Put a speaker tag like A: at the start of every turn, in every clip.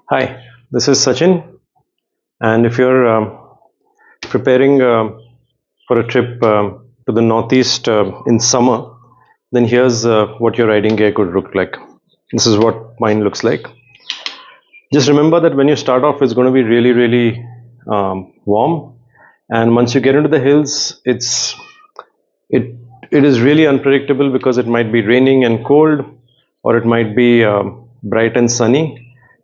A: Hi, this is Sachin, and if you're preparing for a trip to the Northeast in summer, then here's what your riding gear could look like. This is what mine looks like. Just remember that when you start off, it's going to be really, really warm, and once you get into the hills, it it is really unpredictable because it might be raining and cold, or it might be bright and sunny.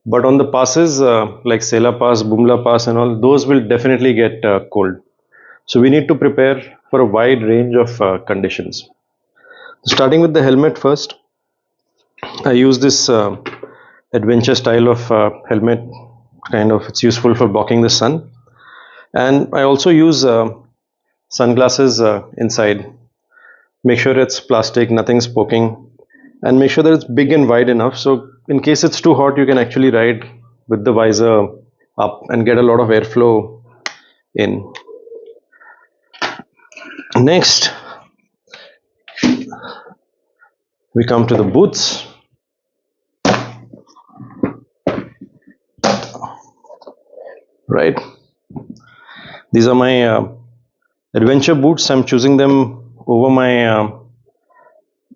A: But on the passes like Sela Pass, Bumla Pass, and all, those will definitely get cold. So we need to prepare for a wide range of conditions. Starting with the helmet first, I use this adventure style of helmet. Kind of, it's useful for blocking the sun, and I also use sunglasses inside. Make sure it's plastic, nothing's poking, and make sure that it's big and wide enough. So in case it's too hot, you can actually ride with the visor up and get a lot of airflow in. Next, we come to the boots. Right, these are my adventure boots. I'm choosing them over my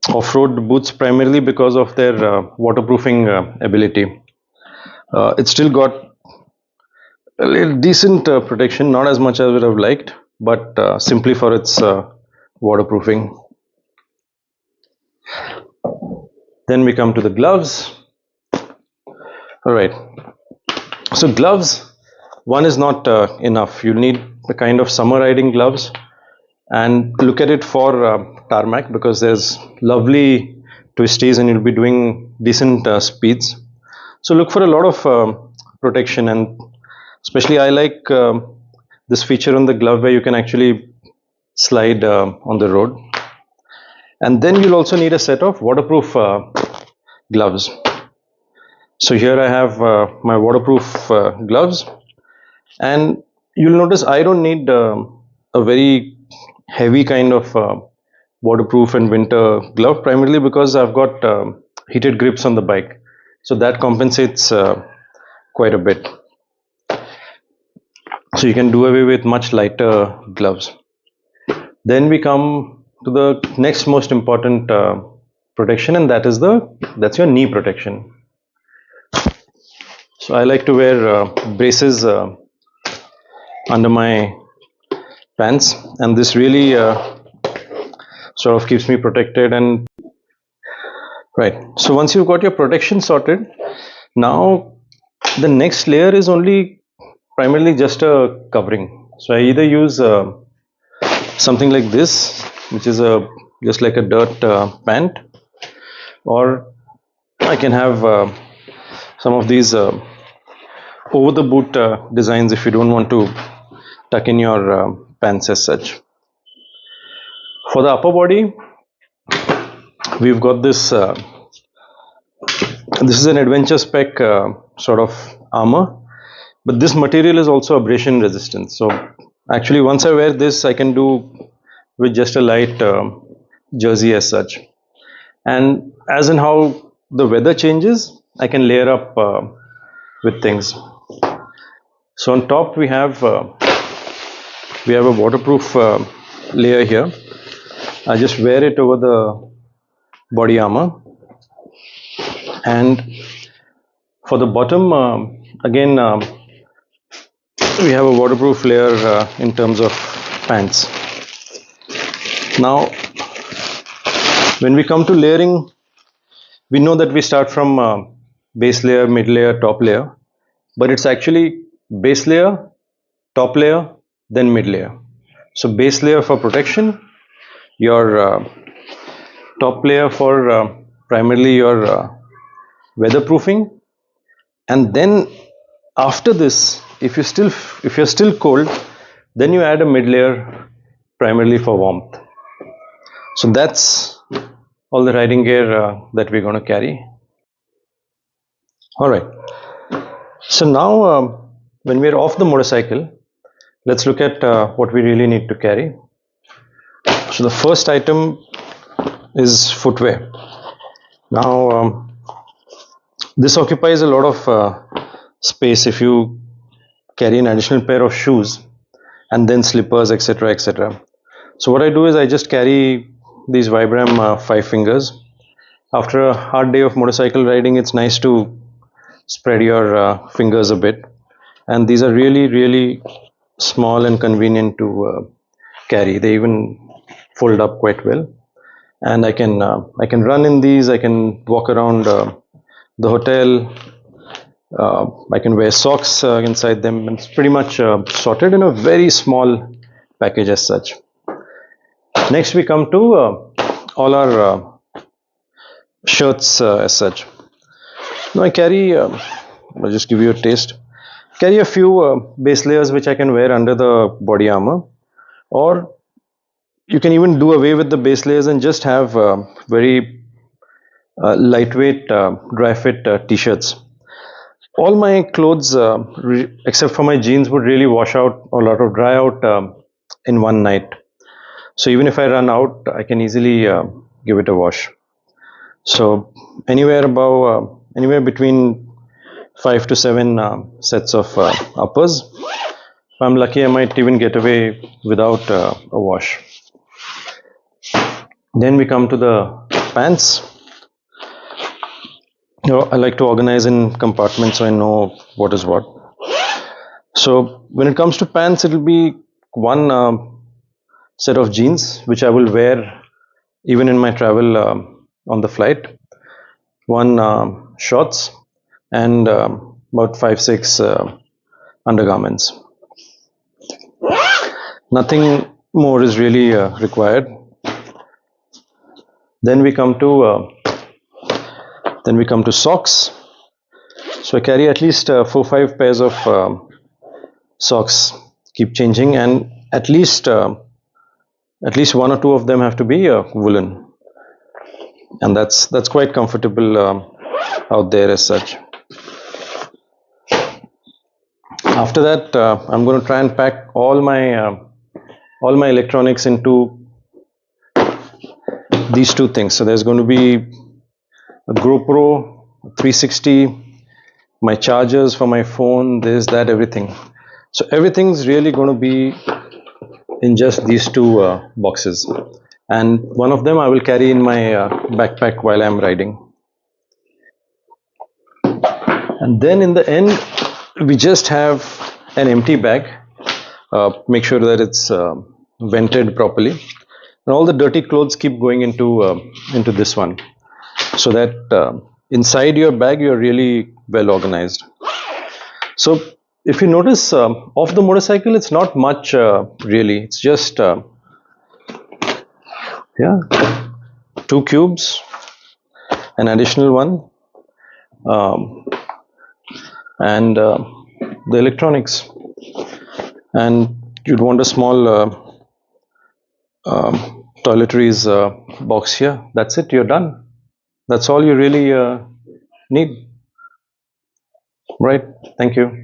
A: off-road boots primarily because of their waterproofing ability. It's still got a little decent protection, not as much as I would have liked, but simply for its waterproofing. Then we come to the gloves. All right, so gloves, one is not enough. You need the kind of summer riding gloves, and look at it for tarmac because there's lovely twisties and you'll be doing decent speeds. So look for a lot of protection, and especially I like this feature on the glove where you can actually slide on the road. And then you'll also need a set of waterproof gloves. So here I have my waterproof gloves, and you'll notice I don't need a very heavy kind of waterproof and winter glove, primarily because I've got heated grips on the bike, so that compensates quite a bit. So you can do away with much lighter gloves. Then we come to the next most important protection, and that's your knee protection. So I like to wear braces under my pants, and this really sort of keeps me protected. And right, so once you've got your protection sorted, now the next layer is only primarily just a covering. So I either use something like this, which is a just like a dirt pant, or I can have some of these over the boot designs if you don't want to tuck in your pants as such. For the upper body, we've got this this is an adventure spec sort of armor, but this material is also abrasion resistant. So actually once I wear this, I can do with just a light jersey as such. And as in how the weather changes, I can layer up with things. So on top we have a waterproof layer here. I just wear it over the body armor, and for the bottom again we have a waterproof layer in terms of pants. Now when we come to layering, we know that we start from base layer, mid layer, top layer, but it's actually base layer, top layer, then mid layer. So base layer for protection, your top layer for primarily your weatherproofing, and then after this, if you're still cold, then you add a mid layer primarily for warmth. So that's all the riding gear that we're going to carry. All right, so now when we're off the motorcycle, let's look at what we really need to carry. So the first item is footwear. Now This occupies a lot of space if you carry an additional pair of shoes and then slippers, etc., etc. So what I do is I just carry these Vibram 5 fingers. After a hard day of motorcycle riding, it's nice to spread your fingers a bit, and these are really, really small and convenient to carry. They even fold up quite well, and I can run in these. I can walk around the hotel. I can wear socks inside them, and it's pretty much sorted in a very small package as such. Next, we come to all our shirts as such. Now, I carry. I'll just give you a taste. Carry a few base layers which I can wear under the body armor, or you can even do away with the base layers and just have very lightweight dry fit t-shirts. All my clothes except for my jeans would really wash out or lot of dry out in one night. So even if I run out, I can easily give it a wash. So anywhere between 5 to 7 sets of uppers. If I'm lucky, I might even get away without a wash. Then we come to the pants. I like to organize in compartments so I know what is what. So when it comes to pants, it'll be one set of jeans which I will wear even in my travel on the flight. One shorts and about 5 6 undergarments. Nothing more is really required. Then we come to socks. So I carry at least 4 5 pairs of socks. Keep changing, and at least one or two of them have to be woolen, and that's quite comfortable out there as such. After that, I'm going to try and pack all my electronics into these two things. So there's going to be a GoPro 360, my chargers for my phone, this, that, everything. So everything's really going to be in just these two boxes, and one of them I will carry in my backpack while I'm riding. And then in the end, we just have an empty bag. Make sure that it's vented properly, and all the dirty clothes keep going into this one, so that inside your bag you're really well organized. So if you notice, off the motorcycle, it's not much really. It's just 2 cubes, an additional one, and the electronics. And you'd want a small toiletries box here. That's it. You're done. That's all you really need. Right. Thank you.